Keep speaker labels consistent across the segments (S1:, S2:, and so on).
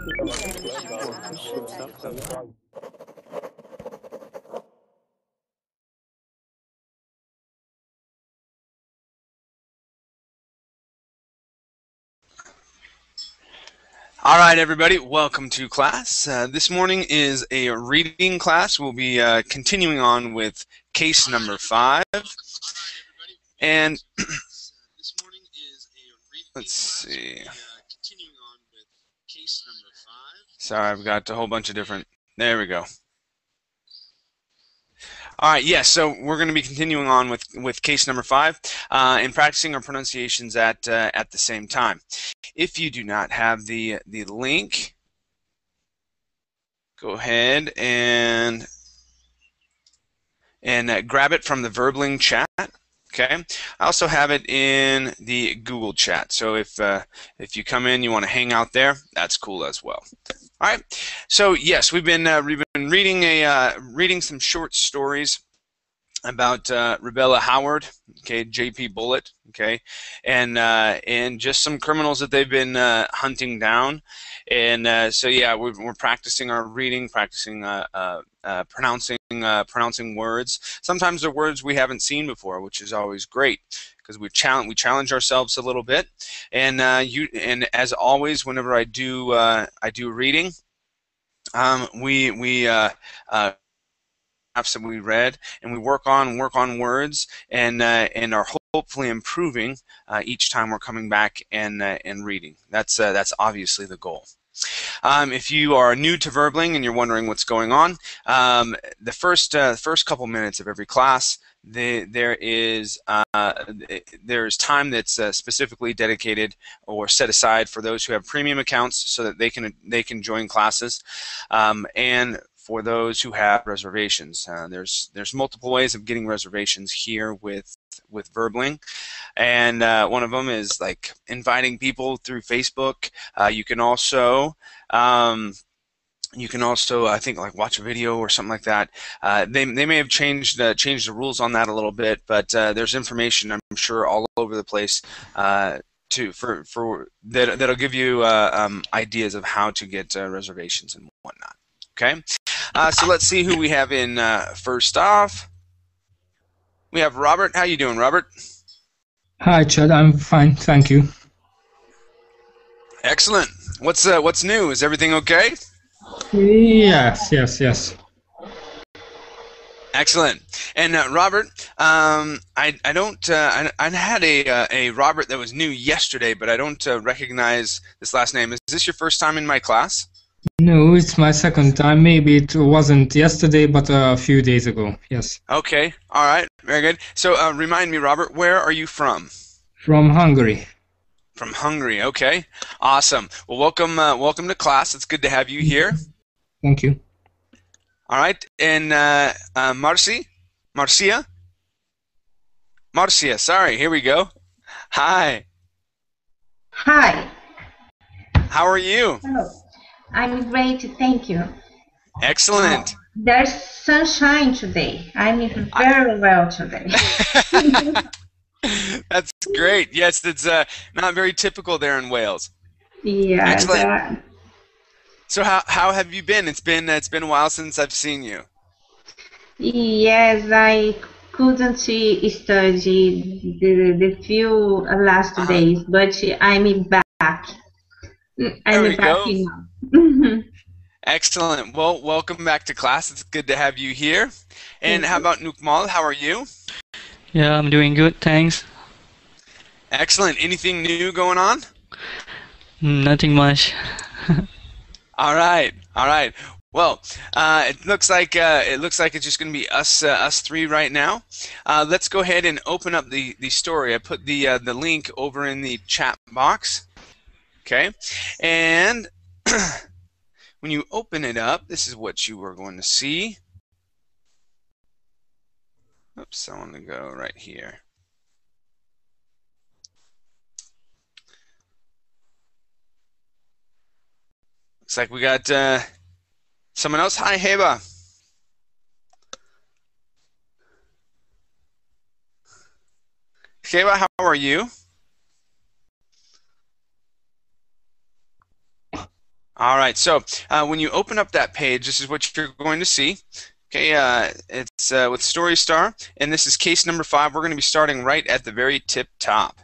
S1: All right, everybody, welcome to class. This morning is a reading class. We'll be continuing on with case number 5. And let's see. Sorry, I've got a whole bunch of different. There we go. All right, yes, so we're going to be continuing on with case number 5 and practicing our pronunciations at the same time. If you do not have the link, go ahead and grab it from the Verbling chat. Okay. I also have it in the Google chat. So if you come in, you want to hang out there, that's cool as well. All right. So yes, we've been reading some short stories about Rebecca Howard, okay, J.P. Bullitt, okay, and just some criminals that they've been hunting down, and so yeah, we're practicing our reading, practicing pronouncing words. Sometimes they're words we haven't seen before, which is always great because we challenge ourselves a little bit, and as always, whenever I do reading, we that we read, and we work on words, and are hopefully improving each time we're coming back and reading. That's obviously the goal. If you are new to Verbling and you're wondering what's going on, the first couple minutes of every class, there's time that's specifically dedicated or set aside for those who have premium accounts so that they can join classes, and for those who have reservations. There's multiple ways of getting reservations here with Verbling, and one of them is like inviting people through Facebook. You can also I think, like, watch a video or something like that. They may have changed the rules on that a little bit, but there's information, I'm sure, all over the place that'll give you ideas of how to get reservations and whatnot. Okay, so let's see who we have in first off. We have Robert. How you doing, Robert?
S2: Hi, Chad. I'm fine, thank you.
S1: Excellent. What's new? Is everything okay?
S2: Yes.
S1: Excellent. And Robert, I had a Robert that was new yesterday, but I don't recognize this last name. Is this your first time in my class?
S2: No, it's my second time. Maybe it wasn't yesterday, but a few days ago. Yes.
S1: Okay. All right. Very good. So remind me, Robert, where are you from?
S2: From Hungary.
S1: From Hungary. Okay. Awesome. Well, welcome to class. It's good to have you here.
S2: Thank you.
S1: All right. And Marcia. Sorry. Here we go. Hi.
S3: Hi.
S1: How are you?
S3: Hello. I'm great, thank you.
S1: Excellent.
S3: There's sunshine today. I'm very well today.
S1: That's great. Yes, that's not very typical there in Wales.
S3: Yeah.
S1: Excellent. So how have you been? It's been a while since I've seen you.
S3: Yes, I couldn't study the few last days, but I'm back.
S1: There we go.
S3: Now.
S1: Excellent. Well, welcome back to class. It's good to have you here. And how about Nukmal? How are you?
S4: Yeah, I'm doing good, thanks.
S1: Excellent. Anything new going on?
S4: Nothing much.
S1: All right. Well, it looks like it's just going to be us three right now. Let's go ahead and open up the story. I put the link over in the chat box. Okay, and when you open it up, this is what you are going to see. Oops, I want to go right here. Looks like we got someone else. Hi, Heba. Heba, how are you? All right, so when you open up that page, this is what you're going to see. Okay, it's with Story Star, and this is case number 5. We're going to be starting right at the very tip top.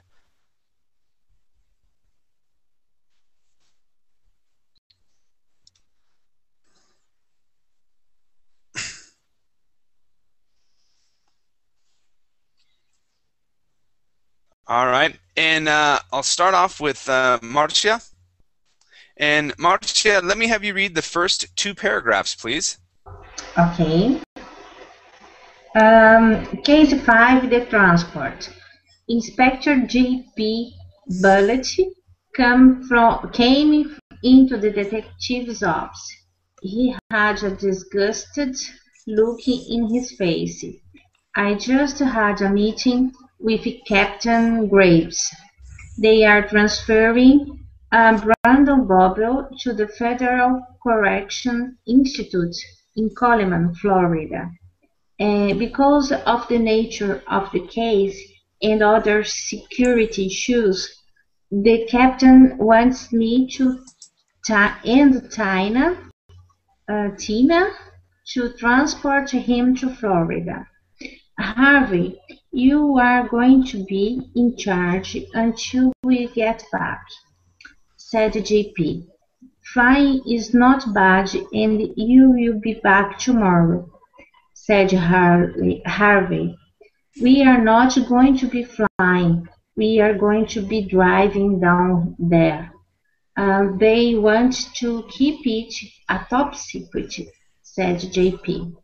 S1: All right, and I'll start off with Marcia. And Marcia, let me have you read the first 2 paragraphs, please.
S3: Okay. Case 5, the transport. Inspector J.P. Bullet came into the detective's office. He had a disgusted look in his face. I just had a meeting with Captain Graves. They are transferring Brandon Boble to the Federal Correction Institute in Coleman, Florida. Because of the nature of the case and other security issues, the captain wants me to Tina to transport him to Florida. Harvey, you are going to be in charge until we get back, said JP. Flying is not bad and you will be back tomorrow, said Harvey. We are not going to be flying. We are going to be driving down there. They want to keep it a top secret, said JP.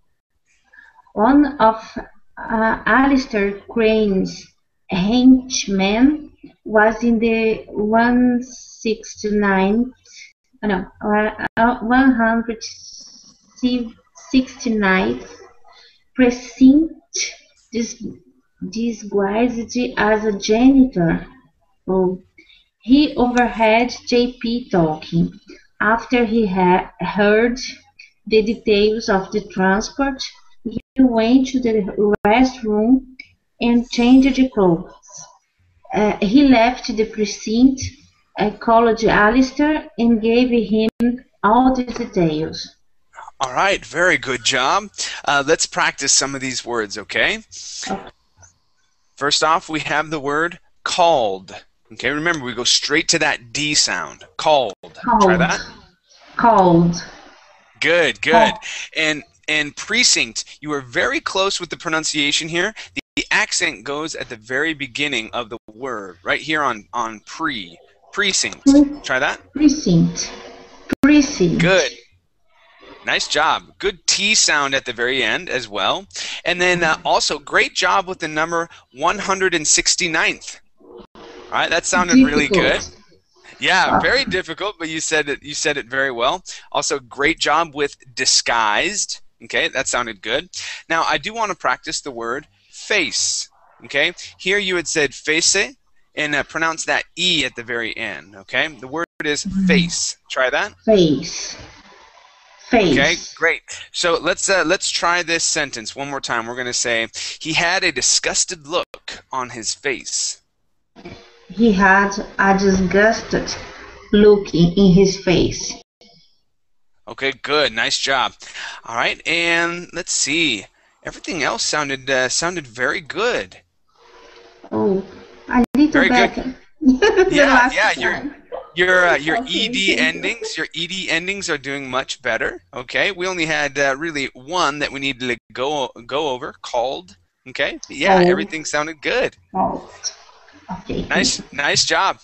S3: One of Alistair Crane's henchmen was in the 169th precinct disguised as a janitor. Oh, he overheard JP talking. After he had heard the details of the transport, he went to the restroom and changed clothes. He left the precinct, called Alistair, and gave him all the details.
S1: All right, very good job. Let's practice some of these words, okay? First off, we have the word called. Okay, remember, we go straight to that D sound. Called. Try that.
S3: Called.
S1: Good, good. And precinct, you are very close with the pronunciation here. The accent goes at the very beginning of the word, right here on precinct. Try that.
S3: Precinct. Precinct.
S1: Good. Nice job. Good T sound at the very end as well. And then also great job with the number 169th. All right, that sounded really good. Yeah, very difficult, but you said it very well. Also great job with disguised. Okay, that sounded good. Now, I do want to practice the word face. Okay? Here you had said face and pronounce that E at the very end. Okay? The word is face. Try that.
S3: Face. Face.
S1: Okay, great. So let's try this sentence one more time. We're going to say, he had a disgusted look on his face.
S3: He had a disgusted look in his face.
S1: Okay, good. Nice job. All right, and let's see. Everything else sounded very good.
S3: Oh, a little
S1: very
S3: better.
S1: Good. Yeah. Your
S3: Okay,
S1: ed endings, your ed endings are doing much better. Okay, we only had really one that we needed to go over. Called. Okay, but yeah, everything sounded good.
S3: Okay.
S1: Nice job.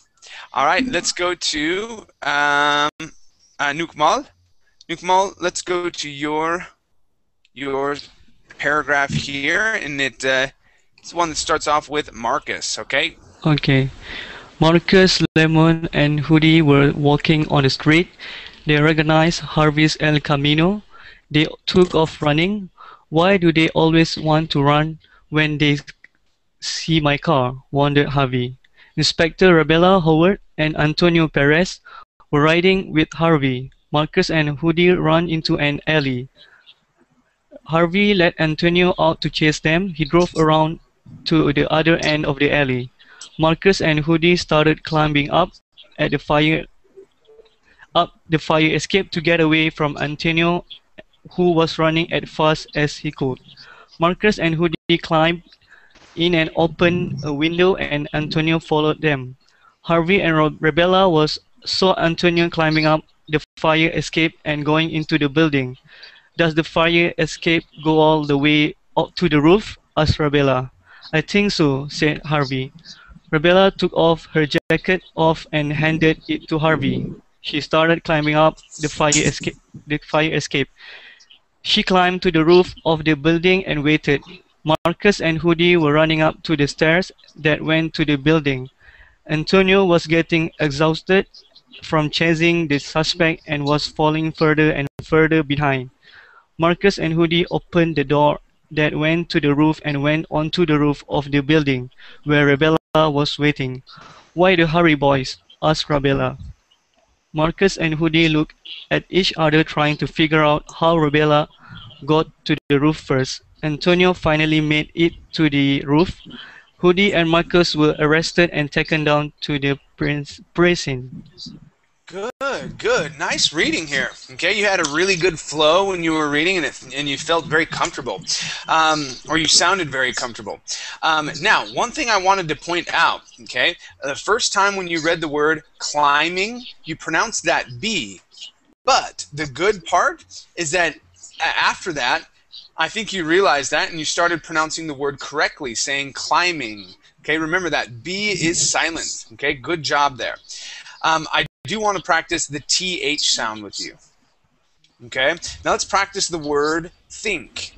S1: All right, let's go to Nukmal. Nukmal, let's go to your paragraph here, and it's one that starts off with Marcus. Okay.
S4: Okay. Marcus, Lemon, and Hoodie were walking on the street. They recognized Harvey's El Camino. They took off running. Why do they always want to run when they see my car? Wondered Harvey. Inspector Rebella Howard and Antonio Perez were riding with Harvey. Marcus and Hoodie ran into an alley. Harvey let Antonio out to chase them. He drove around to the other end of the alley. Marcus and Hoodie started climbing up at the fire up the fire escape to get away from Antonio, who was running as fast as he could. Marcus and Hoodie climbed in and opened a window, and Antonio followed them. Harvey and Rebella saw Antonio climbing up the fire escape and going into the building. Does the fire escape go all the way up to the roof? Asked Rebella. I think so, said Harvey. Rebella took off her jacket and handed it to Harvey. She started climbing up the fire escape. She climbed to the roof of the building and waited. Marcus and Hoodie were running up to the stairs that went to the building. Antonio was getting exhausted from chasing the suspect and was falling further and further behind. Marcus and Hoodie opened the door that went to the roof and went onto the roof of the building, where Rebella was waiting. Why the hurry, boys? Asked Rebella. Marcus and Hoodie looked at each other trying to figure out how Rebella got to the roof first. Antonio finally made it to the roof. Hoodie and Marcus were arrested and taken down to the prison.
S1: Good, good. Nice reading here. Okay, you had a really good flow when you were reading, and you felt very comfortable, or you sounded very comfortable. Now, one thing I wanted to point out, okay, the first time when you read the word climbing, you pronounced that B, but the good part is that after that, I think you realized that, and you started pronouncing the word correctly, saying climbing. Okay, remember that B is silent. Okay, good job there. I do want to practice the TH sound with you. Okay, now let's practice the word think.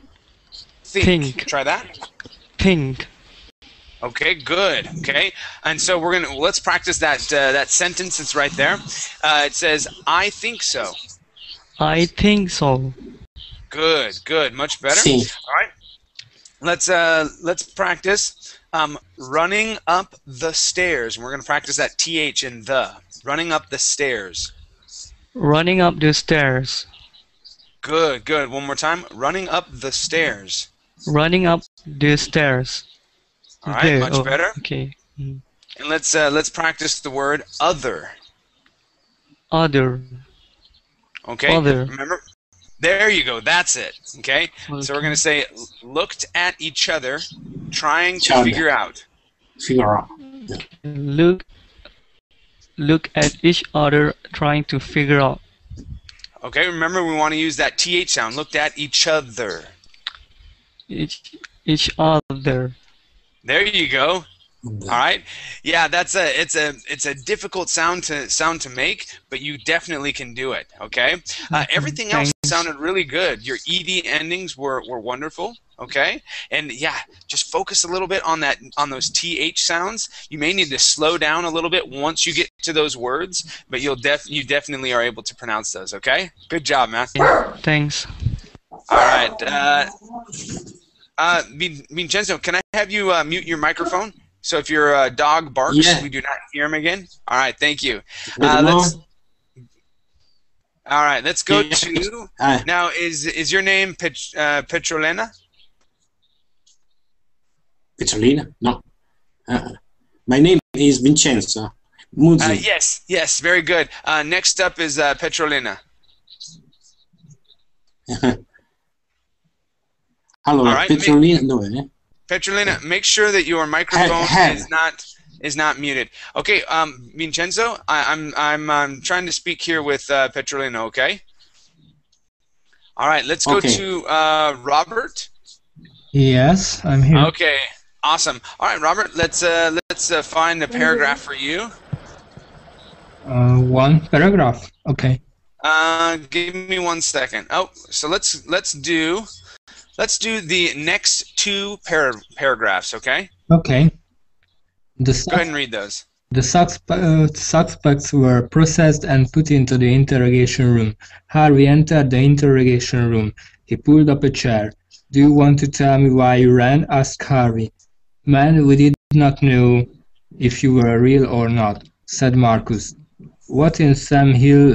S1: Think. Try that.
S4: Think.
S1: Okay, good. Okay, and so let's practice that that sentence that's right there. It says, "I think so."
S4: I think so.
S1: Good, good, much better.
S5: Sim.
S1: All right, let's practice running up the stairs. And we're going to practice that TH in the. Running up the stairs.
S4: Running up the stairs.
S1: Good, good. One more time. Running up the stairs.
S4: Running up the stairs.
S1: All right, much better.
S4: Okay.
S1: And let's practice the word other.
S4: Other.
S1: Okay.
S4: Other.
S1: Remember? There you go. That's it. Okay. So we're going to say looked at each other, trying to figure out.
S5: Figure out.
S4: Look at each other, trying to figure out.
S1: Okay. Remember, we want to use that TH sound. Looked at each other.
S4: Each other.
S1: There you go. All right. Yeah, it's a difficult sound to make, but you definitely can do it. Okay. Everything else sounded really good. Your ed endings were wonderful. Okay. And yeah, just focus a little bit on those th sounds. You may need to slow down a little bit once you get to those words, but you definitely are able to pronounce those. Okay. Good job, man.
S4: Thanks.
S1: All right. Vincenzo, can I have you mute your microphone? So if your dog barks, we do not hear him again. All right, thank you. Let's go to now. Is your name Petrolina?
S5: Petrolina? No. My name is Vincenzo Muzzi.
S1: Yes, very good. Next up is Petrolina.
S5: Allora,
S1: right,
S5: Petrolina dov'è?
S1: Petrolina, make sure that your microphone is not muted. Okay, Vincenzo, I'm trying to speak here with Petrolina. Okay. All right, let's go to Robert.
S2: Yes, I'm here.
S1: Okay, awesome. All right, Robert, let's find a paragraph for you.
S2: One paragraph. Okay.
S1: Give me 1 second. Oh, so let's do the next two paragraphs, okay?
S2: Okay.
S1: Go ahead and read those.
S2: The suspects were processed and put into the interrogation room. Harvey entered the interrogation room. He pulled up a chair. "Do you want to tell me why you ran?" asked Harvey. "Man, we did not know if you were real or not," said Marcus. "What in Sam Hill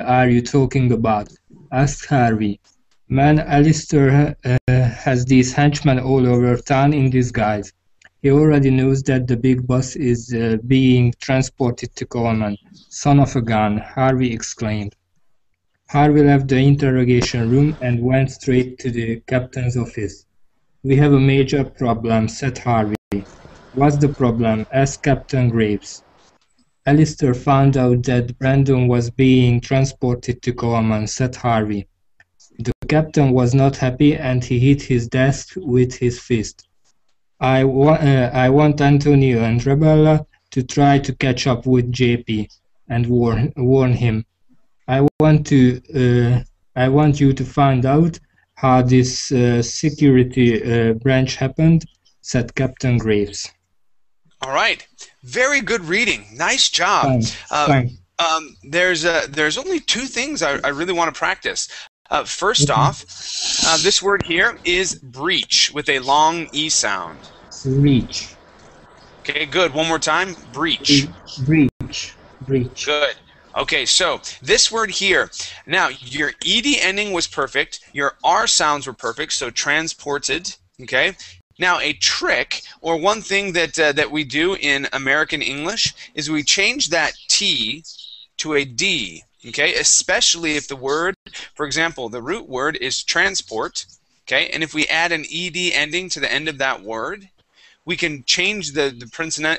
S2: are you talking about?" asked Harvey. "Man, Alistair has these henchmen all over town in disguise. He already knows that the big boss is being transported to Coleman. Son of a gun, Harvey exclaimed. Harvey left the interrogation room and went straight to the captain's office. "We have a major problem," said Harvey. "What's the problem?" asked Captain Graves. "Alistair found out that Brandon was being transported to Coleman," said Harvey. The captain was not happy and he hit his desk with his fist. I want Antonio and Rebella to try to catch up with JP and warn him. I want you to find out how this security branch happened," said Captain Graves.
S1: All right, very good reading. Nice job.
S2: Thanks.
S1: There's only two things I really want to practice. First off, this word here is breach with a long E sound.
S2: Breach.
S1: Okay, good. One more time. Breach.
S2: Breach.
S1: Good. Okay, so this word here. Now, your ED ending was perfect. Your R sounds were perfect, so transported. Okay. Now, a trick, or one thing that we do in American English, is we change that T to a D. Okay, especially if the word, for example, the root word is transport. Okay, and if we add an ED ending to the end of that word, we can change the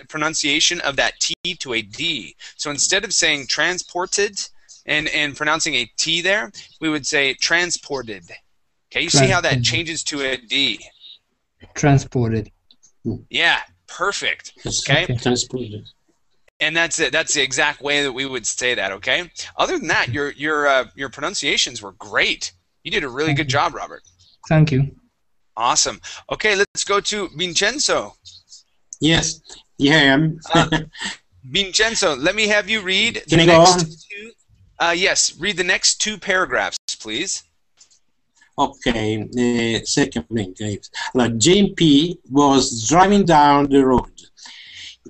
S1: pronunciation of that T to a D. So instead of saying transported and pronouncing a T there, we would say transported. Okay, you see how that changes to a D?
S2: Transported.
S1: Yeah, perfect. Okay,
S5: Transported.
S1: and that's it. That's the exact way that we would say that. Okay. Other than that, your pronunciations were great. You did a really good job, Robert.
S2: Thank you.
S1: Awesome. Okay, let's go to Vincenzo.
S5: Yes, yeah.
S1: Vincenzo, let me have you read
S5: Can
S1: the
S5: I go on?
S1: next two. Yes, read the next two paragraphs, please.
S5: Okay, second link. JP was driving down the road.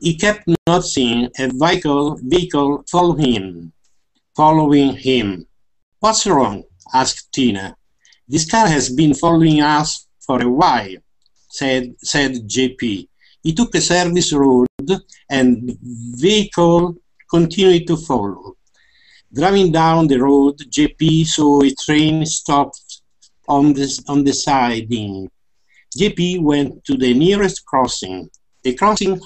S5: He kept noticing a vehicle following him. "What's wrong?" asked Tina. "This car has been following us for a while," said JP. He took a service road and the vehicle continued to follow. Driving down the road, JP saw a train stopped on the siding. JP went to the nearest crossing. The crossing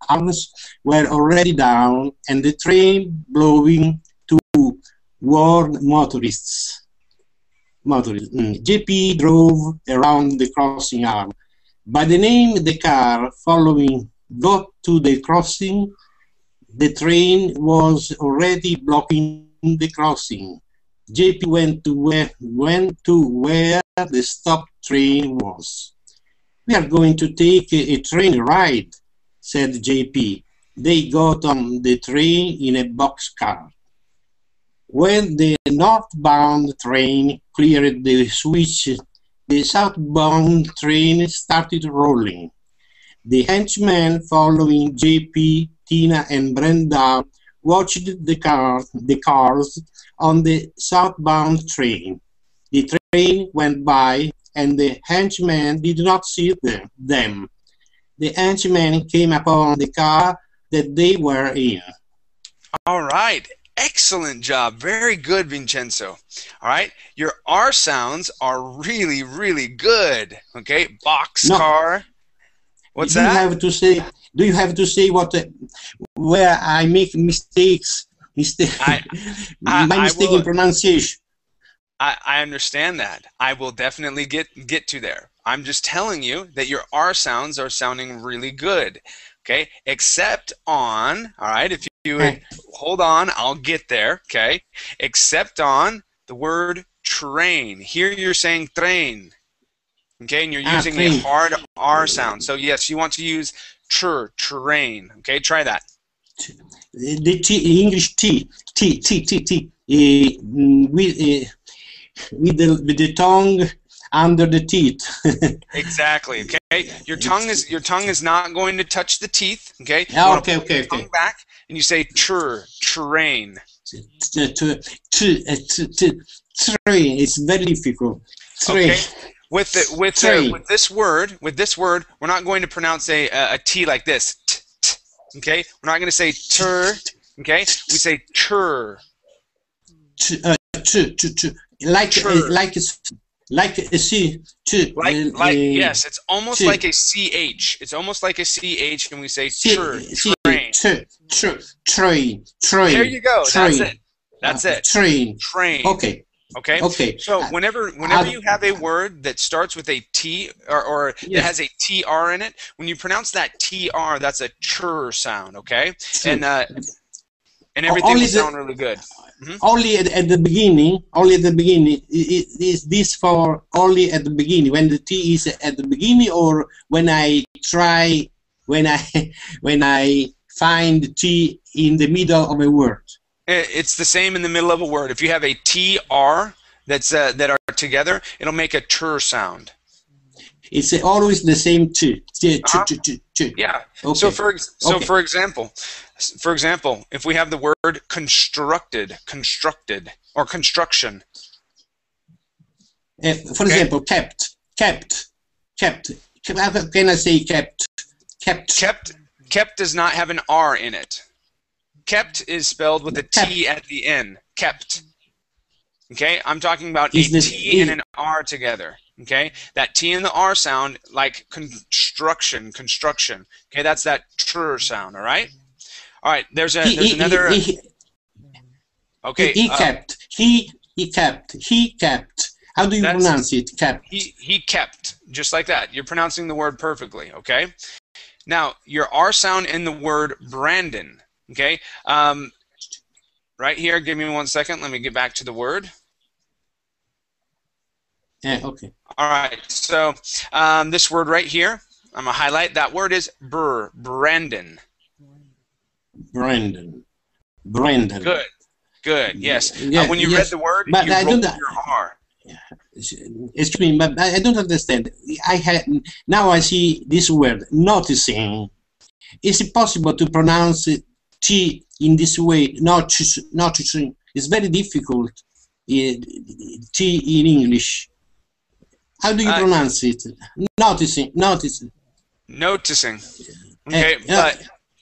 S5: arms were already down and the train blowing toward motorists. JP drove around the crossing arm. By the time the car following got to the crossing, the train was already blocking the crossing. JP went to where the stopped train was. "We are going to take a train ride," said JP. They got on the train in a boxcar. When the northbound train cleared the switch, the southbound train started rolling. The henchmen following JP, Tina, and Brenda watched the cars on the southbound train. The train went by and the henchmen did not see them. The henchmen came upon the car that they were in.
S1: All right. Excellent job. Very good, Vincenzo. All right. Your R sounds are really, really good. Okay. Boxcar. What's that?
S5: Do you have to say where I make mistakes? My mistake in pronunciation.
S1: I understand that. I will definitely get to there. I'm just telling you that your R sounds are sounding really good. Okay, except on, all right, if you would hold on, I'll get there, okay? Except on the word train. Here you're saying train. Okay, and you're using
S5: train.
S1: a hard R sound. So yes, you want to use terrain. Okay, try that.
S5: The English T. With the tongue under the teeth.
S1: Exactly. Okay. Your tongue is not going to touch the teeth. Okay.
S5: Okay.
S1: Tongue back, and you say terrain.
S5: Train. It's very difficult. Train.
S1: Okay.
S5: Train.
S1: with this word, we're not going to pronounce a T like this. T, t, okay? We're not going to say tur. Okay? We say tur.
S5: Like
S1: Tur.
S5: like a C.
S1: Yes, it's almost like a CH. It's almost like a CH, and we say tur. Train.
S5: Train.
S1: There you go. That's it. That's it.
S5: Train.
S1: Train.
S5: Okay.
S1: Okay.
S5: Okay.
S1: So whenever you have a word that starts with a T or that has a TR in it, when you pronounce that TR, that's a chur sound. Okay. And everything will sound really good.
S5: Only at the beginning. Only at the beginning. Is this for only at the beginning when the T is at the beginning, or when I try when I find T in the middle of a word?
S1: It's the same in the middle of a word. If you have a TR that are together, it'll make a chur sound.
S5: It's always the same T.
S1: Yeah.
S5: Okay.
S1: So for example, if we have the word constructed, or construction.
S5: For example, kept. How can I say kept?
S1: Kept does not have an R in it. Kept is spelled with a T at the end. Kept. Okay, I'm talking about a T and an R together. Okay, that T and the R sound like construction. Okay, that's that tr sound. All right. All right. There's another. Okay.
S5: He kept. He kept. How do you pronounce it? Kept.
S1: He kept. Just like that. You're pronouncing the word perfectly. Okay. Now your R sound in the word Brandon. Okay, right here, give me 1 second. Let me get back to the word.
S5: Okay.
S1: All right, so this word right here, I'm going to highlight. That word is Brandon.
S5: Brandon.
S1: Good, yes. When you read
S5: yes.
S1: the word,
S5: But
S1: you rolled your R.
S5: Excuse me, but I don't understand. Now I see this word, noticing. Is it possible to pronounce it T in this way? Noticing. It's very difficult. T in English. How do you pronounce it? Noticing.
S1: Okay,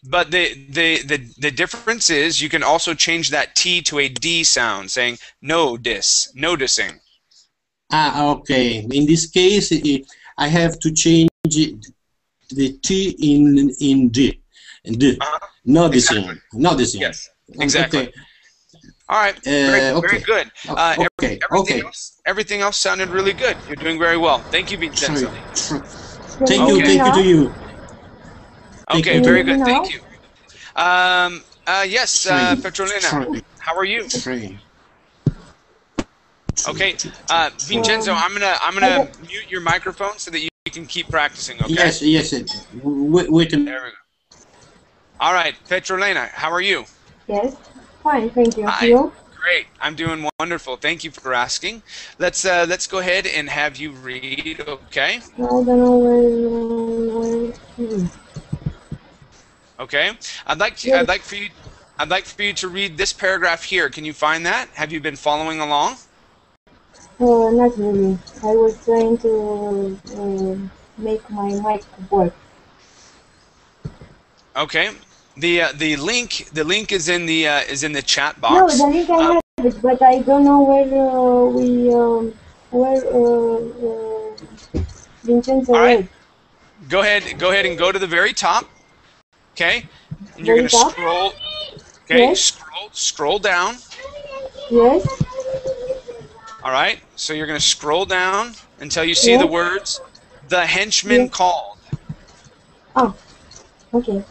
S1: but the difference is you can also change that T to a D sound, saying noticing.
S5: Okay. In this case, I have to change the T in D. Noticing.
S1: Exactly.
S5: Noticing.
S1: Yes. Exactly.
S5: Okay.
S1: All right. Very good. Everything else sounded really good. You're doing very well. Thank you, Vincenzo.
S5: Thank you to you.
S1: Okay, very good. Thank you. Yes, Petrolina. How are you? Okay, Vincenzo, I'm gonna mute your microphone so that you can keep practicing. Okay.
S5: Yes. Wait a minute.
S1: There we go. All right, Petrolina, how are you?
S6: Yes, fine, thank you.
S1: Hi.
S6: You?
S1: Great, I'm doing wonderful. Thank you for asking. Let's go ahead and have you read. Okay.
S6: I don't know where.
S1: Okay. I'd like for you to read this paragraph here. Can you find that? Have you been following along?
S6: Not really. I was trying to make my mic work.
S1: Okay. The link is in the chat
S6: No,
S1: box.
S6: the link I have it, but I don't know where Vincenzo
S1: All right.
S6: read.
S1: Go ahead and go to the very top. Okay. And you're
S6: Very
S1: gonna
S6: top?
S1: scroll. Okay.
S6: Yes.
S1: Scroll down.
S6: Yes.
S1: All right. So you're gonna scroll down until you see the words, "The henchman called."
S6: Ah, okay.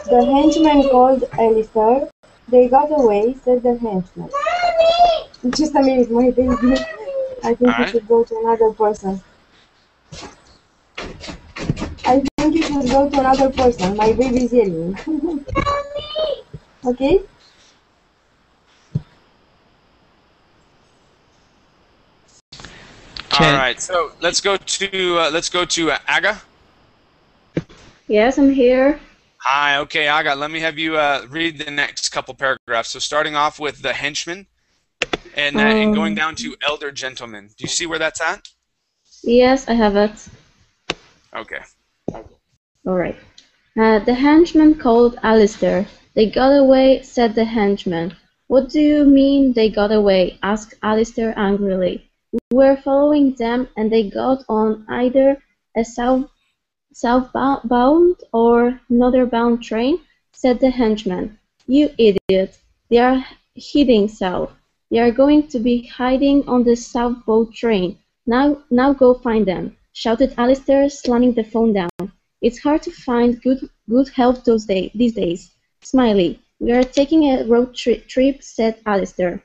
S6: The henchman called Alistair. They got away, said the henchman. Just a minute, my baby. I think you should go to another person. I think you should go to another person. My baby is yelling. Okay?
S1: All right. So let's go to Aga.
S7: Yes, I'm here.
S1: Hi. Okay, Aga. Let me have you read the next couple paragraphs. So starting off with the henchman, and going down to elder gentleman. Do you see where that's at?
S7: Yes, I have it.
S1: Okay.
S7: Alright. The henchman called Alistair. They got away, said the henchman. What do you mean they got away? Asked Alistair angrily. We were following them and they got on either a southbound or northbound train, said the henchman. You idiot. They are heading south. They are going to be hiding on the southbound train. Now go find them, shouted Alistair, slamming the phone down. It's hard to find good help these days. Smiley. We are taking a road trip, said Alistair.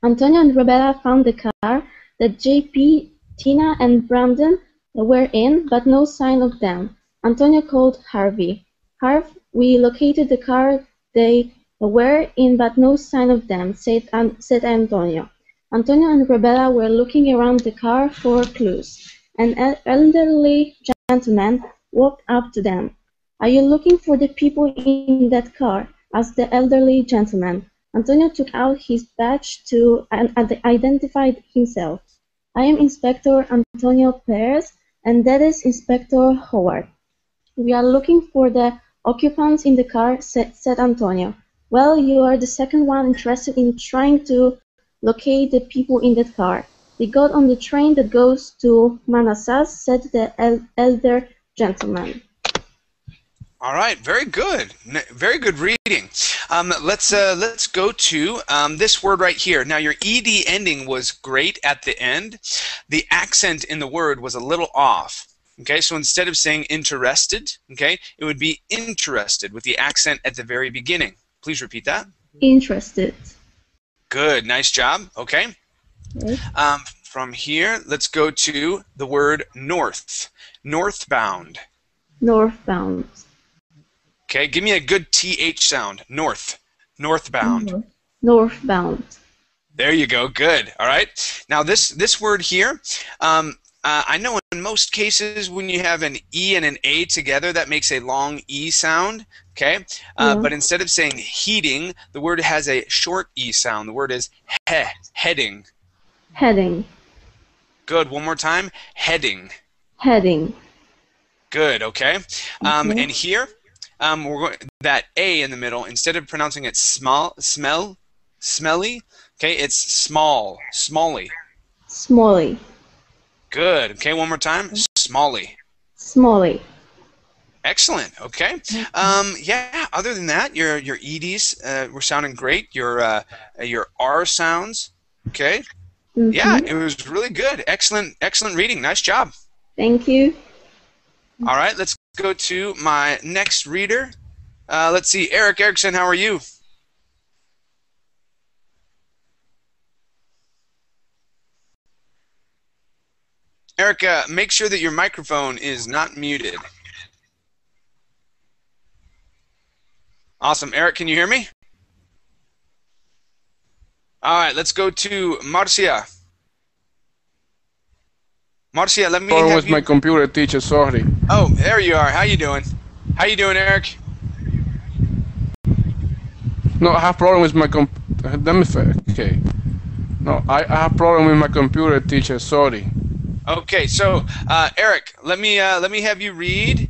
S7: Antonio and Rebecca found the car that JP, Tina and Brandon were in, but no sign of them. Antonio called Harvey. Harv, we located the car they were in, but no sign of them, said Antonio. Antonio and Rebecca were looking around the car for clues. An elderly gentleman walked up to them. Are you looking for the people in that car? Asked the elderly gentleman. Antonio took out his badge and identified himself. I am Inspector Antonio Perez, and that is Inspector Howard. We are looking for the occupants in the car, said Antonio. Well, you are the second one interested in trying to locate the people in that car. They got on the train that goes to Manassas, said the elder gentleman.
S1: All right, very good, very good reading. Let's go to this word right here. Now your ed ending was great at the end. The accent in the word was a little off. Okay, so instead of saying interested, okay, it would be interested with the accent at the very beginning. Please repeat that.
S7: Interested.
S1: Good, nice job. Okay.
S7: Okay.
S1: From here, let's go to the word north. Northbound.
S7: Northbound.
S1: Okay, give me a good TH sound. North. Northbound.
S7: Northbound.
S1: There you go. Good. All right. Now this word here, I know in most cases when you have an E and an A together, that makes a long E sound. Okay. But instead of saying heating, the word has a short E sound. The word is heading.
S7: Heading.
S1: Good. One more time. Heading.
S7: Heading.
S1: Good. Okay. And here, we're going that A in the middle. Instead of pronouncing it smelly, okay, it's smally.
S7: Smally.
S1: Good. Okay, one more time. Smally.
S7: Smally.
S1: Excellent. Okay. Yeah. Other than that, your eds were sounding great. Your R sounds. Okay. Yeah, it was really good. Excellent reading. Nice job.
S7: Thank you.
S1: All right, let's go to my next reader. Let's see, Eric Erickson, how are you? Erica, make sure that your microphone is not muted. Awesome. Eric, can you hear me? All right, let's go to Marcia. Marcia, let me have
S8: with my computer, teacher, sorry.
S1: Oh, there you are. How you doing? How you doing, Eric?
S8: No, I have problem with my okay. No, I have problem with my computer, teacher, sorry.
S1: Okay, so Eric, let me have you read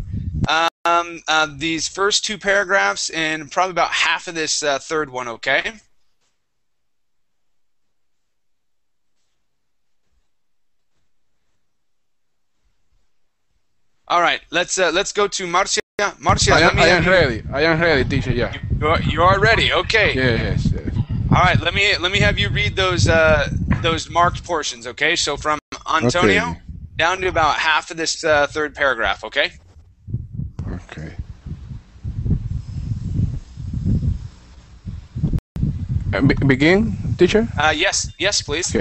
S1: these first two paragraphs and probably about half of this third one, okay? All right, let's go to Marcia. Marcia,
S8: I am ready, teacher. Yeah.
S1: You are ready. Okay.
S8: Yes.
S1: All right, let me have you read those marked portions. Okay, so from Antonio down to about half of this third paragraph. Okay.
S8: Okay. Begin, teacher.
S1: Yes, please.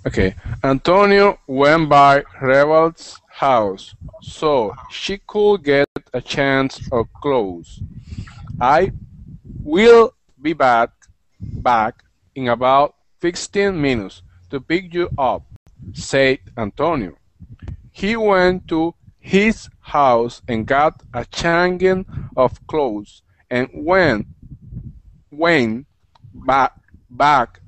S8: Okay. Antonio went by Rebel's house so she could get a chance of clothes. I will be back in about 15 minutes to pick you up, said Antonio. He went to his house and got a change of clothes and went back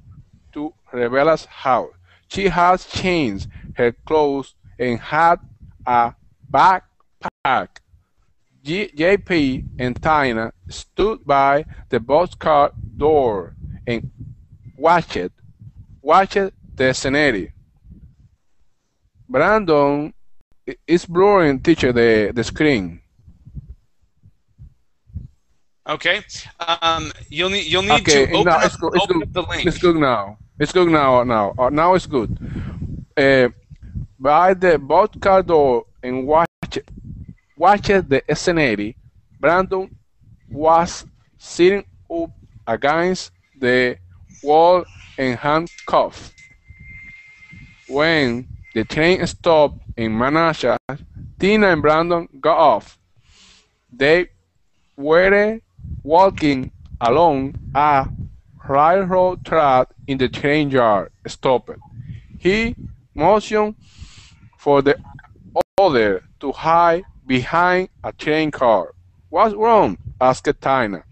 S8: to Rebecca's house. She had changed her clothes and had a backpack. JP and Tina stood by the boxcar door and watched the scenery. Brandon is blurring teacher the screen.
S1: Okay. You'll need
S8: Okay,
S1: to open
S8: now
S1: up
S8: it's good. It's good.
S1: the link.
S8: It's good now. It's good now. Now it's good. By the boxcar door and watched the scenery. Brandon was sitting up against the wall and handcuffed. When the train stopped in Manassas, Tina and Brandon got off. They were walking along a railroad track in the train yard. Stopped. He motioned for the other to hide behind a train car. What's wrong? Asked Tina.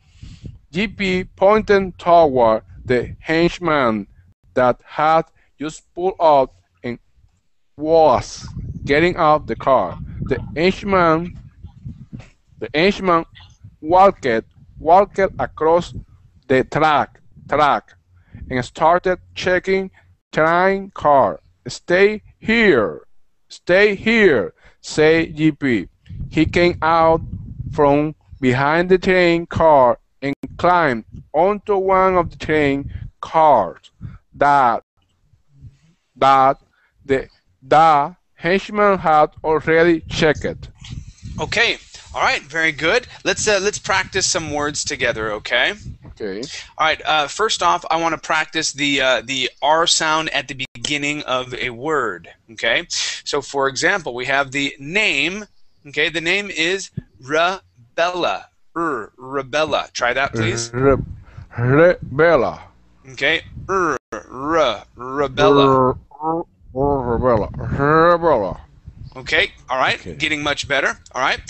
S8: JP pointed toward the henchman that had just pulled up and was getting out the car. The henchman walked across the track and started checking train car. Stay here, said JP. He came out from behind the train car and climbed onto one of the train cars that the henchman had already checked.
S1: Okay. All right. Very good. Let's practice some words together. Okay.
S8: Okay.
S1: All right. First off, I want to practice the R sound at the beginning of a word. Okay. So, for example, we have the name. Okay. The name is Rebella. Rebella. Try that, please.
S8: Rebella.
S1: Okay. Rebella.
S8: Rebella.
S1: Okay. All right.
S8: Okay.
S1: Getting much better. All right.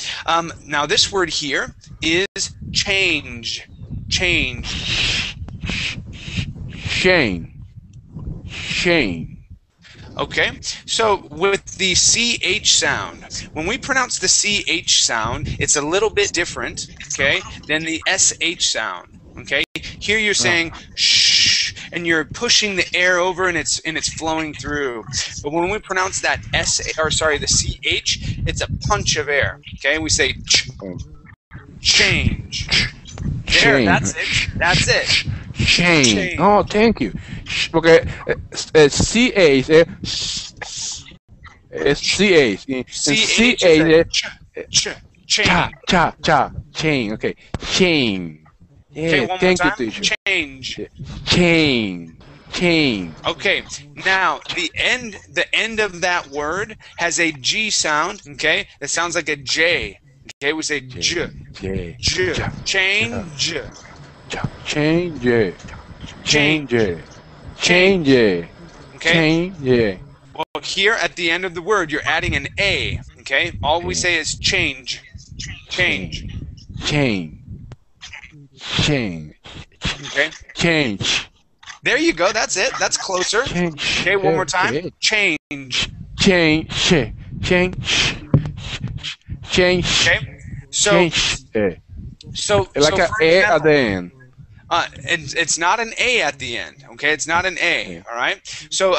S1: Now this word here is change. Change.
S8: Shane.
S1: Okay, so with the CH sound, when we pronounce the CH sound, it's a little bit different, okay, than the SH sound, okay? Here you're saying shh, and you're pushing the air over and it's flowing through. But when we pronounce that the CH, it's a punch of air, okay? We say change. There, that's it.
S8: Change. Oh, thank you. Okay, CH. It's CH.
S1: CH
S8: chain. Okay, chain. Yeah,
S1: Okay, one
S8: thank
S1: more
S8: you,
S1: time.
S8: teacher.
S1: Change.
S8: Chain.
S1: Okay, now the end of that word has a G sound. Okay, it sounds like a J. Okay, we say J. Change.
S8: Change.
S1: Okay. Well, here at the end of the word, you're adding an A. Okay. All we say is change.
S8: Change.
S1: Okay.
S8: Change.
S1: There you go. That's it. That's closer. Okay. One more time. Change.
S8: Change.
S1: Okay. So
S8: like an A at the end.
S1: It's not an A at the end. Okay, it's not an A. All right. So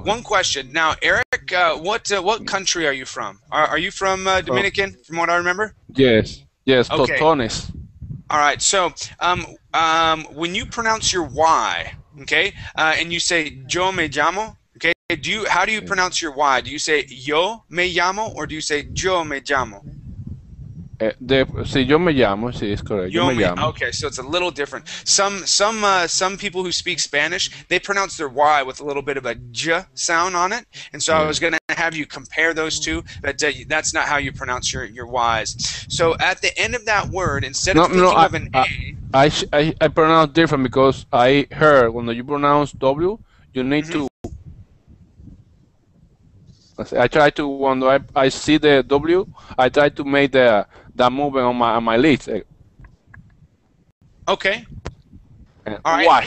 S1: one question now, Eric. What country are you from? Are you from Dominican? From what I remember.
S8: Yes.
S1: Okay.
S8: Totones.
S1: All right. So when you pronounce your Y, okay, and you say yo me llamo, okay, how do you pronounce your Y? Do you say yo me llamo or do you say yo me llamo?
S8: Sí, yo me llamo, sí, es correcto. Yo me llamo.
S1: Okay, so it's a little different. Some people who speak Spanish, they pronounce their Y with a little bit of a J sound on it, and so I was going to have you compare those two, but that's not how you pronounce your Ys. So at the end of that word, instead of thinking of an A,
S8: I pronounce different because I heard when you pronounce W, you need to. I try to when I see the W, I try to make that movement on my lips.
S1: Okay.
S8: And
S1: all right.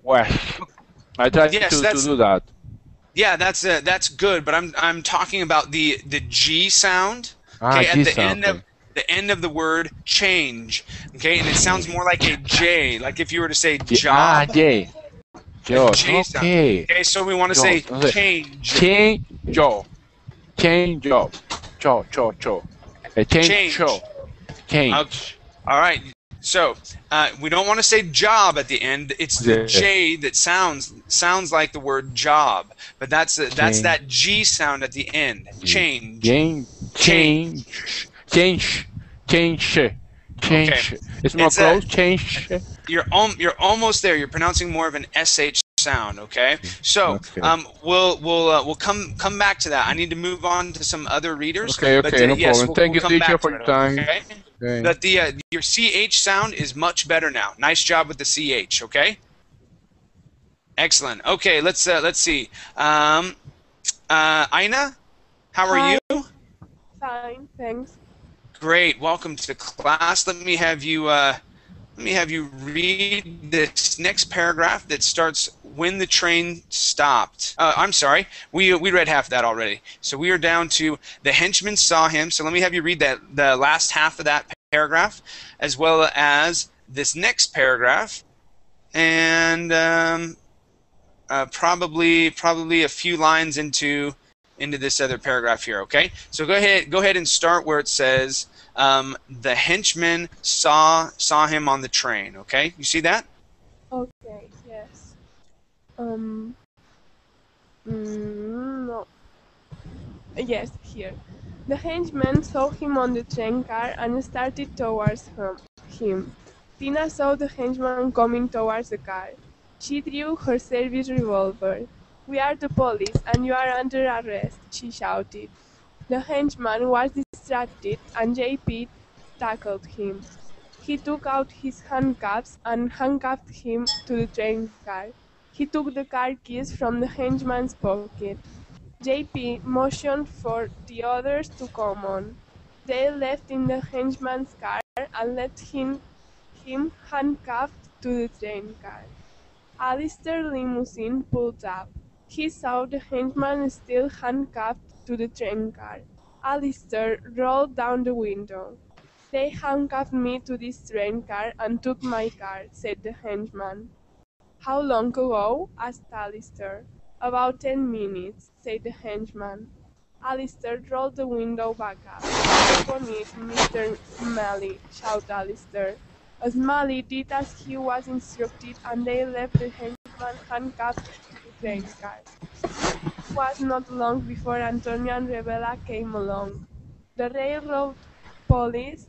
S8: Wash. I try to do that.
S1: Yeah, that's good, but I'm talking about the G sound.
S8: Ah,
S1: Okay, at
S8: G
S1: the
S8: sound.
S1: end of the word change. Okay, and it sounds more like a J, like if you were to say
S8: Ah,
S1: job,
S8: J.
S1: a
S8: Job.
S1: J sound.
S8: Okay.
S1: Okay, so we want to
S8: Job.
S1: say
S8: Entonces,
S1: change,
S8: change job. Change job. Cho. Change show.
S1: change.
S8: Change.
S1: All right. So we don't want to say job at the end. It's the
S8: Yeah.
S1: J that sounds like the word job, but that's
S8: Change.
S1: that G sound at the end. Change.
S8: Change. Change. Change.
S1: Okay.
S8: Change. It's more
S1: It's a
S8: close. Change.
S1: you're almost there. You're pronouncing more of an sh sound. Okay. So
S8: Okay.
S1: we'll come back to that. I need to move on to some other readers.
S8: Okay.
S1: But,
S8: No
S1: yes,
S8: problem. Thank you,
S1: come
S8: teacher,
S1: back
S8: for
S1: to
S8: your
S1: it,
S8: time.
S1: okay?
S8: Okay.
S1: But your ch sound is much better now. Nice job with the ch. Okay. Excellent. Okay. Let's see. Aina, how are
S9: Hi.
S1: you?
S9: Fine, thanks.
S1: Great. Welcome to class. Let me have you read this next paragraph that starts when the train stopped. I'm sorry, we read half of that already. So we are down to the henchman saw him. So let me have you read the last half of that paragraph, as well as this next paragraph, and probably a few lines into this other paragraph here. Okay, so go ahead and start where it says the henchman saw him on the train. Okay, you see that?
S9: Okay, yes. No. Yes, here. The henchman saw him on the train car and started towards him. Tina saw the henchman coming towards the car. She drew her service revolver. "We are the police, and you are under arrest," she shouted. The henchman was distracted, and JP tackled him. He took out his handcuffs and handcuffed him to the train car. He took the car keys from the henchman's pocket. JP motioned for the others to come on. They left in the henchman's car and left him handcuffed to the train car. Alistair's limousine pulled up. He saw the henchman still handcuffed to the train car. Alistair rolled down the window. "They handcuffed me to this train car and took my car," said the henchman. "How long ago?" asked Alistair. "About 10 minutes," said the henchman. Alistair rolled the window back up. "Open it, Mr. Smalley," shouted Alistair. Smalley did as he was instructed, and they left the henchman handcuffed to the train car. It was not long before Antonio and Rebecca came along. The railroad police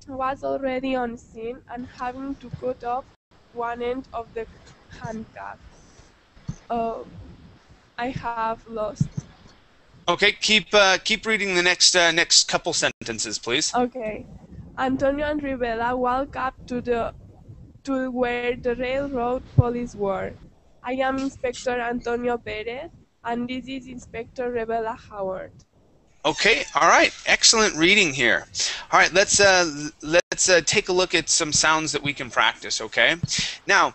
S9: was already on scene and having to cut off one end of the handcuff. I have lost.
S1: Okay, keep reading the next couple sentences, please.
S9: Okay. Antonio and Rebecca walked up to where the railroad police were. "I am Inspector Antonio Perez, and this is Inspector Rebecca Howard."
S1: Okay, all right, excellent reading here. All right, let's take a look at some sounds that we can practice. Okay, now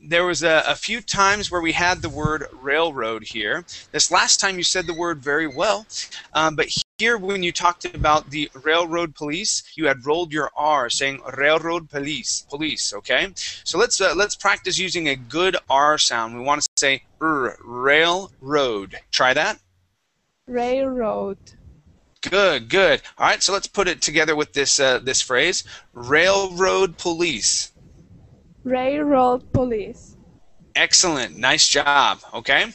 S1: there was a few times where we had the word railroad here. This last time you said the word very well, but here when you talked about the railroad police, you had rolled your R, saying railroad police. Okay, so let's practice using a good R sound. We want to say railroad. Try that.
S9: Railroad.
S1: Good. All right, so let's put it together with this phrase: railroad police.
S9: Railroad police.
S1: Excellent, nice job. Okay,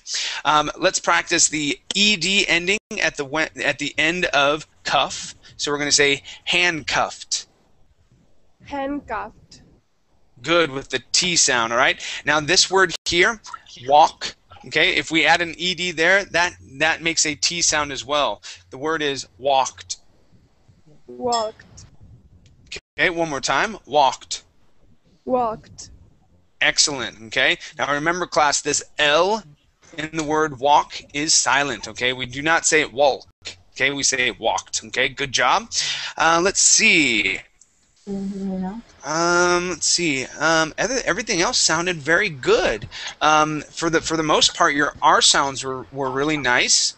S1: let's practice the ed ending at the end of cuff. So we're going to say handcuffed.
S9: Handcuffed.
S1: Good, with the T sound. All right. Now this word here, walk. Okay, if we add an ed there, that makes a T sound as well. The word is walked.
S9: Walked.
S1: Okay, one more time. Walked.
S9: Walked.
S1: Excellent. Okay, now remember, class, this L in the word walk is silent. Okay, we do not say walk. Okay, we say walked. Okay, good job. Let's see. Let's see. Everything else sounded very good. For the most part, your R sounds were really nice.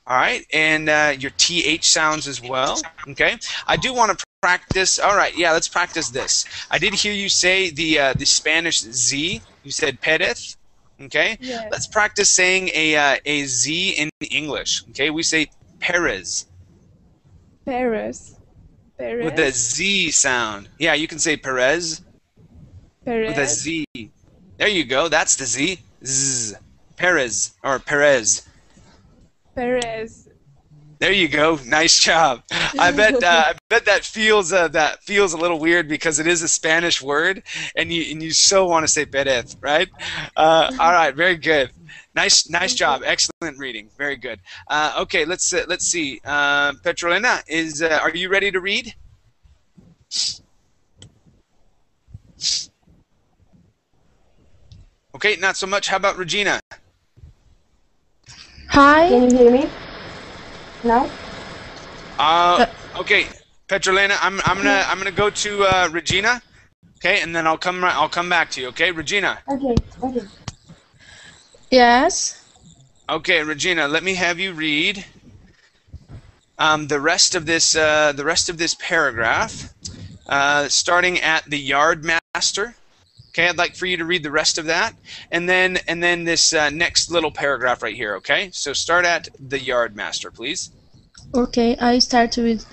S1: All right, and your TH sounds as well. Okay, I do want to practice. All right, yeah, let's practice this. I did hear you say the Spanish Z. You said Perez. Okay,
S9: Yes.
S1: let's practice saying a Z in English. Okay, we say Perez
S9: Perez.
S1: with a
S9: Perez.
S1: Z sound. Yeah, you can say Perez with a
S9: Perez.
S1: Z. There you go. That's the Z. Z. Perez or Perez.
S9: Perez.
S1: There you go. Nice job. I bet that feels a little weird because it is a Spanish word, and you so want to say Perez, right? All right. Very good. Nice job. Excellent reading. Very good. Okay. Let's see. Petrolina, are you ready to read? Okay. Not so much. How about Regina?
S6: Hi. Can you hear me? No?
S1: Okay, Petrolina, I'm gonna go to Regina, okay, and then I'll come back to you, okay, Regina.
S6: Okay.
S10: Yes.
S1: Okay, Regina, let me have you read the rest of this paragraph, starting at the yard master. Okay, I'd like for you to read the rest of that, and then this next little paragraph right here. Okay, so start at the yard master, please.
S10: Okay, I start with.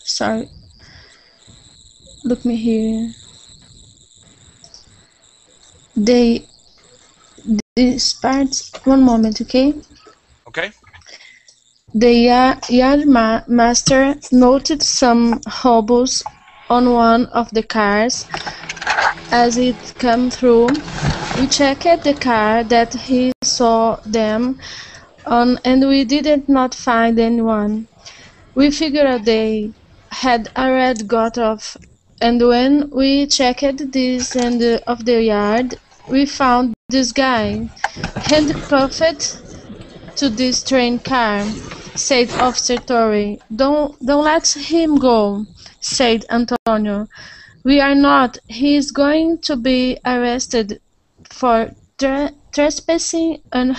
S10: Sorry. Look me here. This part. One moment, okay?
S1: Okay.
S10: The yard master noted some hobos on one of the cars as it came through. We checked the car that he saw them on, and we did not find anyone. We figured they had already got off, and when we checked this end of the yard, we found this guy handcuffed to this train car, said Officer Torrey. Don't let him go, said Antonio. We are not. He is going to be arrested for trespassing on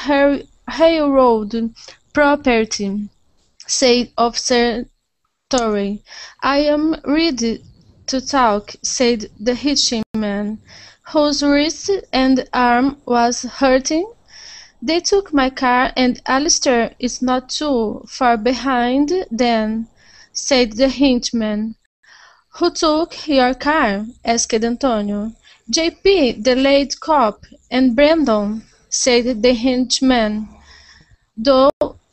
S10: railroad property, said Officer Torrey. I am ready to talk, said the hitchman, whose wrist and arm was hurting. They took my car, and Alistair is not too far behind then, said the hitchman. Who took your car? Asked Antonio. J.P., the late cop, and Brandon, said the henchman. Though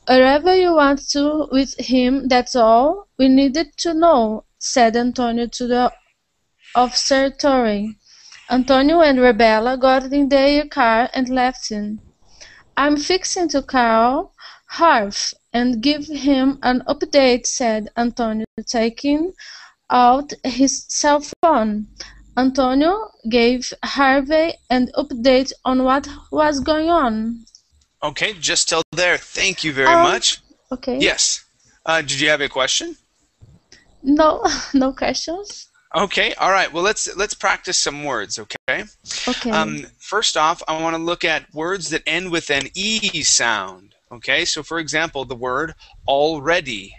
S10: wherever you want to with him, that's all we needed to know, said Antonio to the Officer Torrey. Antonio and Rebecca got in their car and left him. I'm fixing to call Harv and give him an update, said Antonio, taking out his cell phone. Antonio gave Harvey an update on what was going on.
S1: Okay, just till there. Thank you very much.
S10: Okay.
S1: Yes. Did you have a question?
S10: No, no questions.
S1: Okay. All right. Well, let's practice some words. Okay.
S10: Okay.
S1: First off, I want to look at words that end with an E sound. Okay. So, for example, the word already.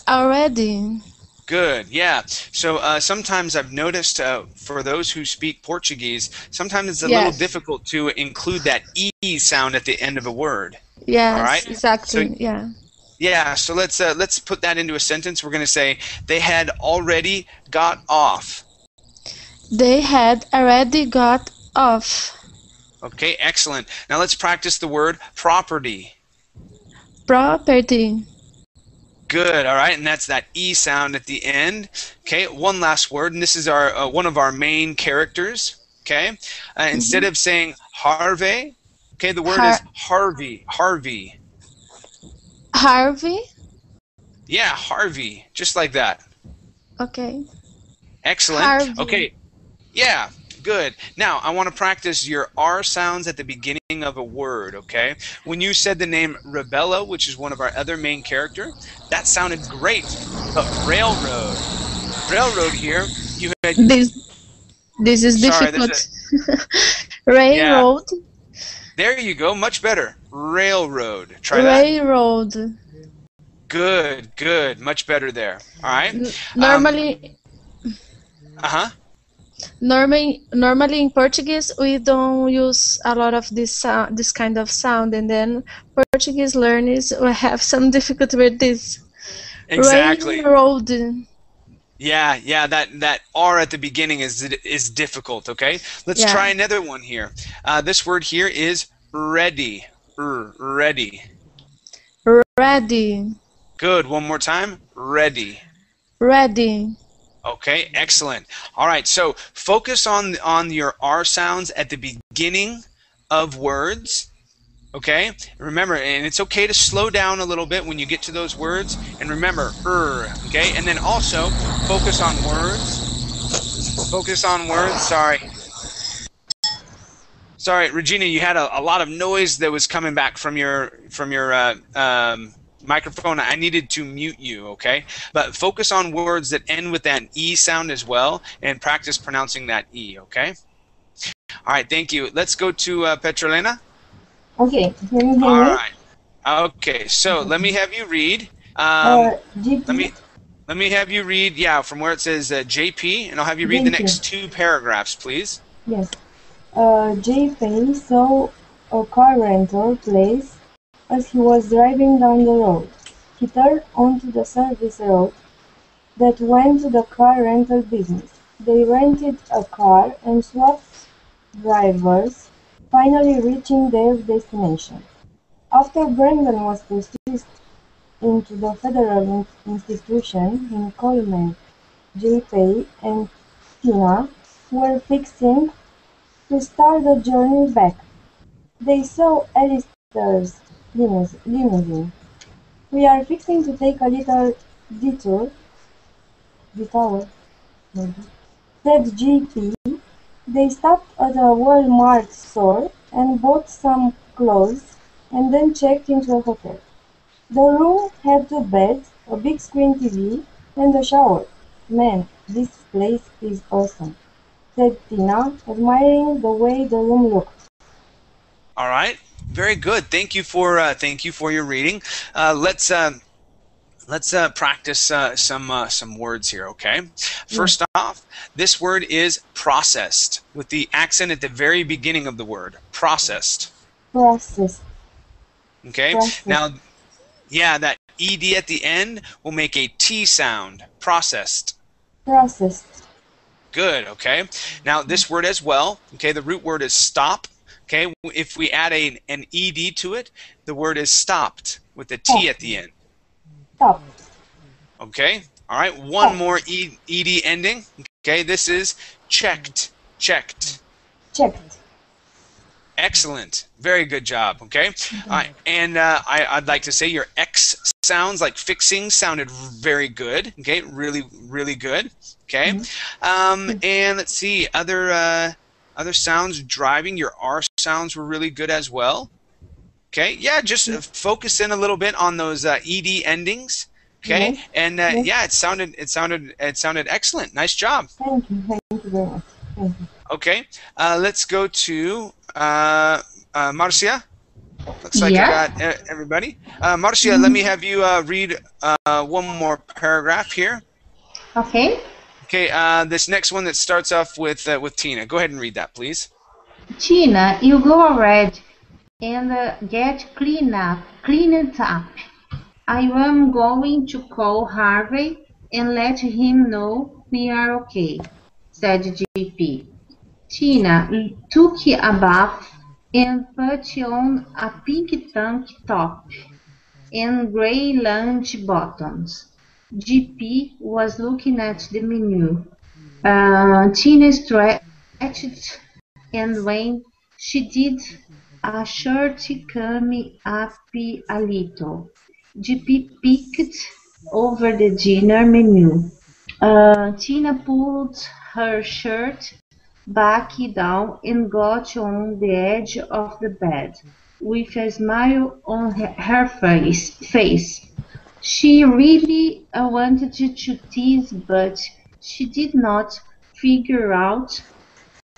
S10: Already.
S1: Good, yeah. So sometimes I've noticed for those who speak Portuguese, sometimes it's a little difficult to include that E sound at the end of a word.
S10: Yes,
S1: all right?
S10: exactly,
S1: so,
S10: yeah.
S1: Yeah, so let's put that into a sentence. We're going to say, they had already got off.
S10: They had already got off.
S1: Okay, excellent. Now let's practice the word property.
S10: Property.
S1: Good, all right, and that's that E sound at the end. Okay, one last word, and this is our one of our main characters. Okay, instead of saying Harvey, okay, the word is Harvey. Harvey.
S10: Harvey?
S1: Yeah, Harvey, just like that.
S10: Okay.
S1: Excellent.
S10: Harvey.
S1: Okay, yeah, good. Now, I want to practice your R sounds at the beginning of a word, okay? When you said the name Rebella, which is one of our other main character, that sounded great. But railroad. Railroad here, you had...
S10: This is
S1: Sorry,
S10: difficult.
S1: yeah.
S10: Railroad.
S1: There you go, much better. Railroad. Try that.
S10: Railroad.
S1: Good, good. Much better there. All right.
S10: Normally,
S1: Uh-huh.
S10: normally in Portuguese we don't use a lot of this kind of sound, and then Portuguese learners will have some difficulty with this.
S1: Exactly.
S10: Railroad.
S1: Yeah, that R at the beginning is difficult, okay? Let's try another one here. This word here is ready. Ready.
S10: Ready.
S1: Good. One more time. Ready.
S10: Ready.
S1: Okay, excellent. All right, so focus on your R sounds at the beginning of words. Okay, remember, and it's okay to slow down a little bit when you get to those words. And remember, okay, and then also focus on words. Focus on words. Sorry, Regina, you had a lot of noise that was coming back from your microphone. I needed to mute you, okay? But focus on words that end with that E sound as well, and practice pronouncing that E, okay? All right, thank you. Let's go to Petrolena.
S6: Okay, can you hear me?
S1: All right. Okay, so let me have you read.
S6: GP?
S1: Let me have you read, from where it says JP, and I'll have you read the next 2 paragraphs, please.
S6: Yes. JP saw a car rental place as he was driving down the road. He turned onto the service road that went to the car rental business. They rented a car and swapped drivers, finally reaching their destination. After Brendan was dismissed into the federal institution in Coleman, JP and Tina were fixing to start the journey back. They saw Alistair's limousine. "We are fixing to take a little detour, maybe," said JP. They stopped at a Walmart store and bought some clothes and then checked into a hotel. The room had 2 beds, a big screen TV, and a shower. "Man, this place is awesome," said Tina, admiring the way the room looked.
S1: All right, very good. Thank you for your reading. Let's practice some words here, okay? First off, this word is processed, with the accent at the very beginning of the word. Processed.
S6: Processed.
S1: Okay?
S6: Processed.
S1: Now, that ED at the end will make a T sound. Processed.
S6: Processed.
S1: Good, okay? Now, this word as well, okay, the root word is stop. Okay, if we add an ED to it, the word is stopped, with a T at the end.
S6: Stop.
S1: Okay, all right, one more ED ending. Okay, this is checked. Checked.
S6: Checked.
S1: Excellent. Very good job. Okay, and I'd like to say your X sounds, like fixing, sounded very good. Okay, really, really good. Okay, and let's see, other sounds, driving, your R sounds were really good as well. Okay, yeah, just focus in a little bit on those ED endings. Okay, and it sounded excellent. Nice job.
S6: Thank you very much. Thank you.
S1: Okay, let's go to Marcia. Looks like I got everybody. Marcia, let me have you read one more paragraph here.
S3: Okay.
S1: Okay, this next one that starts off with Tina. Go ahead and read that, please.
S3: Tina, you go already and get cleaned up. I am going to call Harvey and let him know we are okay, said JP. Tina took a bath and put on a pink tank top and grey lunch bottoms. JP was looking at the menu. Tina stretched, and when she did, a shirt came up a little. JP peeked over the dinner menu. Tina pulled her shirt back down and got on the edge of the bed, with a smile on her face. She really wanted to tease, but She did not figure out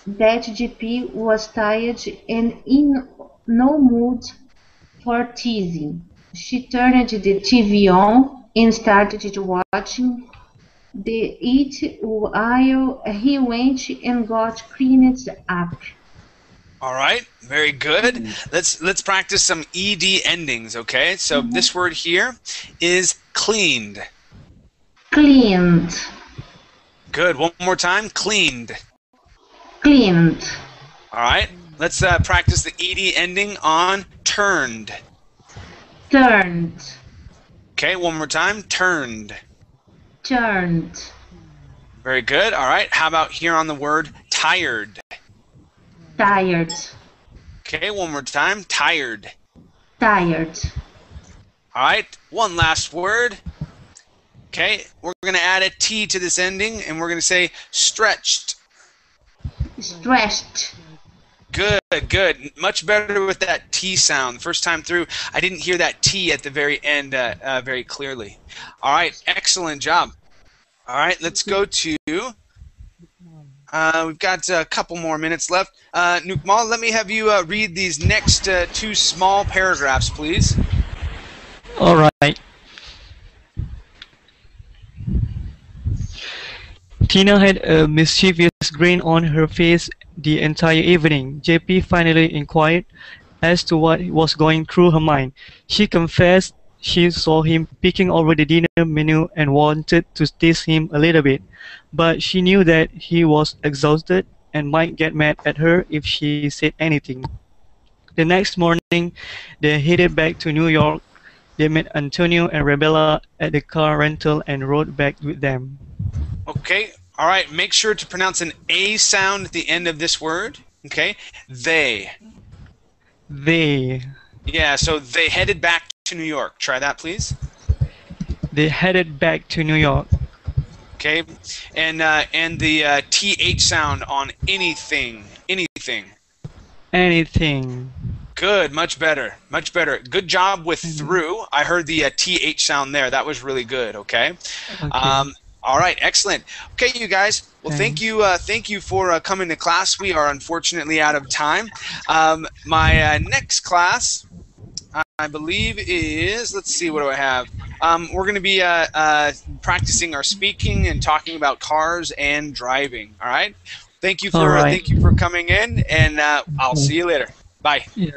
S3: that JP was tired and in no mood for teasing. She turned the TV on and started watching it while he went and got cleaned up.
S1: All right, very good. Let's practice some ed endings, okay? So this word here is cleaned.
S3: Cleaned.
S1: Good. One more time. Cleaned.
S3: Cleaned.
S1: All right. Let's practice the ed ending on turned.
S3: Turned.
S1: Okay, one more time. Turned.
S3: Turned.
S1: Very good. All right. How about here on the word tired?
S3: Tired.
S1: Okay, one more time. Tired.
S3: Tired.
S1: All right. One last word. Okay, we're going to add a T to this ending, and we're going to say stretched.
S3: Stretched.
S1: Good, good. Much better with that T sound. The first time through, I didn't hear that T at the very end very clearly. All right, excellent job. All right, let's go to... we've got a couple more minutes left. Nukmal, let me have you read these next two small paragraphs, please.
S4: All right. Tina had a mischievous grin on her face the entire evening. JP finally inquired as to what was going through her mind. She confessed she saw him picking over the dinner menu and wanted to tease him a little bit, but she knew that he was exhausted and might get mad at her if she said anything. The next morning, they headed back to New York. They met Antonio and Rebecca at the car rental and rode back with them.
S1: Okay, all right, make sure to pronounce an A sound at the end of this word. Okay, they.
S4: They.
S1: Yeah, so they headed back to New York. Try that, please.
S4: They headed back to New York.
S1: Okay, and the TH sound on anything. Anything.
S4: Anything.
S1: Good, much better, much better. Good job with through. I heard the TH sound there. That was really good, okay? All right, excellent. Okay, you guys. Well, thank you for coming to class. We are unfortunately out of time. My next class, I believe, is, let's see, what do I have? We're going to be practicing our speaking and talking about cars and driving. All right. Thank you for coming in, and I'll see you later. Bye.
S4: Yeah.